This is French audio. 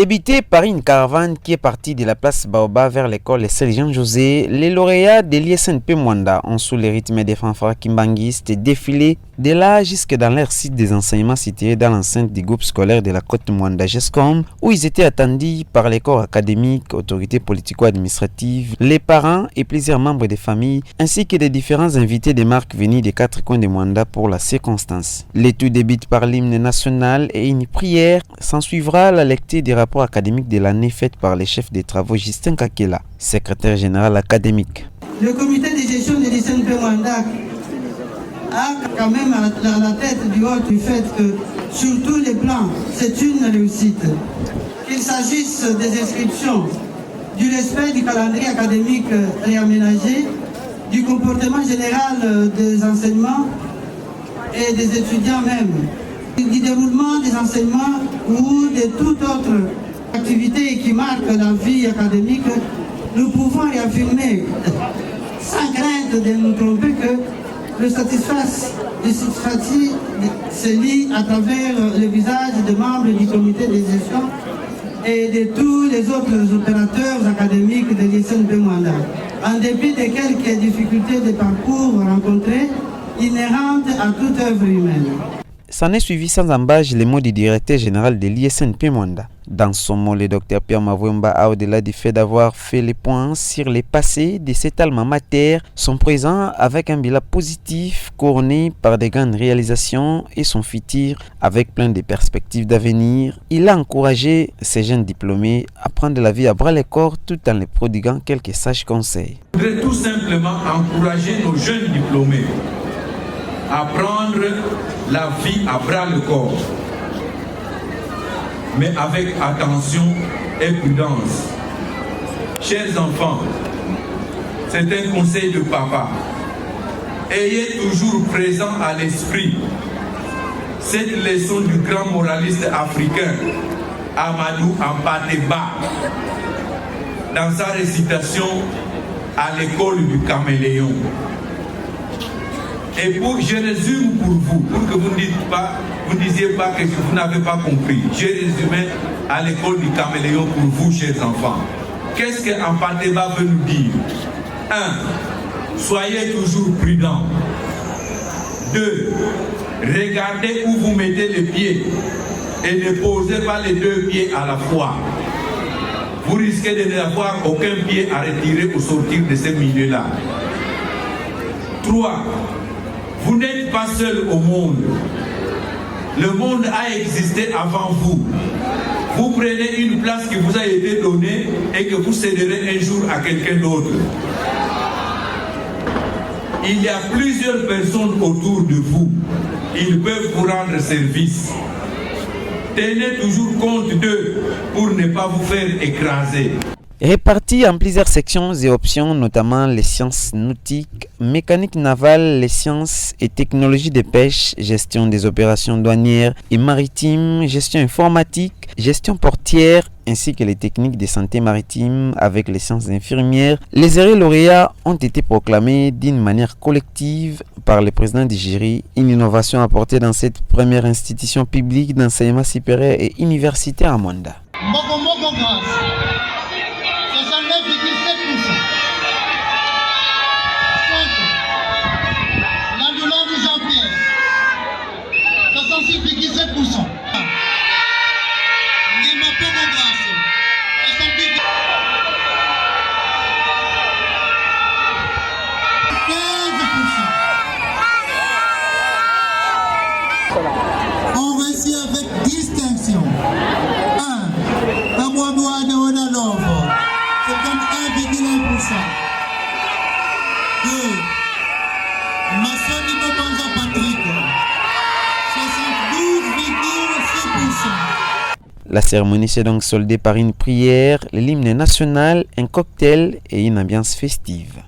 Débuté par une caravane qui est partie de la place Baobab vers l'école Essel Jean-José, les lauréats de l'ISNP Mwanda ont sous le rythme des fanfares kimbanguistes défilé de là jusque dans leur site des enseignements situé dans l'enceinte du groupe scolaire de la côte Mwanda GESCOM, où ils étaient attendus par les corps académiques, autorités politico-administratives, les parents et plusieurs membres des familles, ainsi que des différents invités des marques venus des quatre coins de Mwanda pour la circonstance. Le tout débute par l'hymne national et une prière. S'en suivra la lecture des rapports académiques de l'année faite par le chef des travaux Justin Kakela, secrétaire général académique. Le comité de gestion de l'ISNP Mwanda a quand même à la tête du haut du fait que sur tous les plans, c'est une réussite. Qu'il s'agisse des inscriptions, du respect du calendrier académique réaménagé, du comportement général des enseignements et des étudiants même, du déroulement des enseignements ou de toute autre activité qui marque la vie académique, nous pouvons réaffirmer sans crainte de nous tromper que le satisfait se lit à travers le visage des membres du comité de gestion et de tous les autres opérateurs académiques de l'ISNP Mwanda, en dépit de quelques difficultés de parcours rencontrées inhérentes à toute œuvre humaine. S'en est suivi sans embâche les mots du directeur général de l'ISNP Mwanda. Dans son mot, le docteur Pierre Mavouemba a, au-delà du fait d'avoir fait les points sur les passés de cet alma mater, son présent avec un bilan positif couronné par des grandes réalisations et son futur avec plein de perspectives d'avenir. Il a encouragé ces jeunes diplômés à prendre la vie à bras le corps tout en les prodiguant quelques sages conseils. Je voudrais tout simplement encourager nos jeunes diplômés à prendre la vie à bras le corps, mais avec attention et prudence. Chers enfants, c'est un conseil de papa. Ayez toujours présent à l'esprit cette leçon du grand moraliste africain Amadou Hampâté-Bâ dans sa récitation à l'école du caméléon. Et je résume pour vous, pour que vous ne disiez pas que vous n'avez pas compris. J'ai résumé à l'école du caméléon pour vous, chers enfants. Qu'est-ce que Hampâté-Bâ veut nous dire? 1. Soyez toujours prudents. 2. Regardez où vous mettez les pieds et ne posez pas les deux pieds à la fois. Vous risquez de n'avoir aucun pied à retirer au sortir de ce milieu-là. 3. Vous n'êtes pas seul au monde. Le monde a existé avant vous. Vous prenez une place qui vous a été donnée et que vous céderez un jour à quelqu'un d'autre. Il y a plusieurs personnes autour de vous. Ils peuvent vous rendre service. Tenez toujours compte d'eux pour ne pas vous faire écraser. Répartis en plusieurs sections et options, notamment les sciences nautiques, mécanique navale, les sciences et technologies de pêche, gestion des opérations douanières et maritimes, gestion informatique, gestion portière, ainsi que les techniques de santé maritime avec les sciences infirmières. Les heureux lauréats ont été proclamés d'une manière collective par le président du jury, une innovation apportée dans cette première institution publique d'enseignement supérieur et universitaire à Mwanda. On réussit avec distinction. 1. Amouamoua de Onanovo, 51,1%. 2. Massoni Bobanza Patrick, 72,6%. La cérémonie s'est donc soldée par une prière, l'hymne national, un cocktail et une ambiance festive.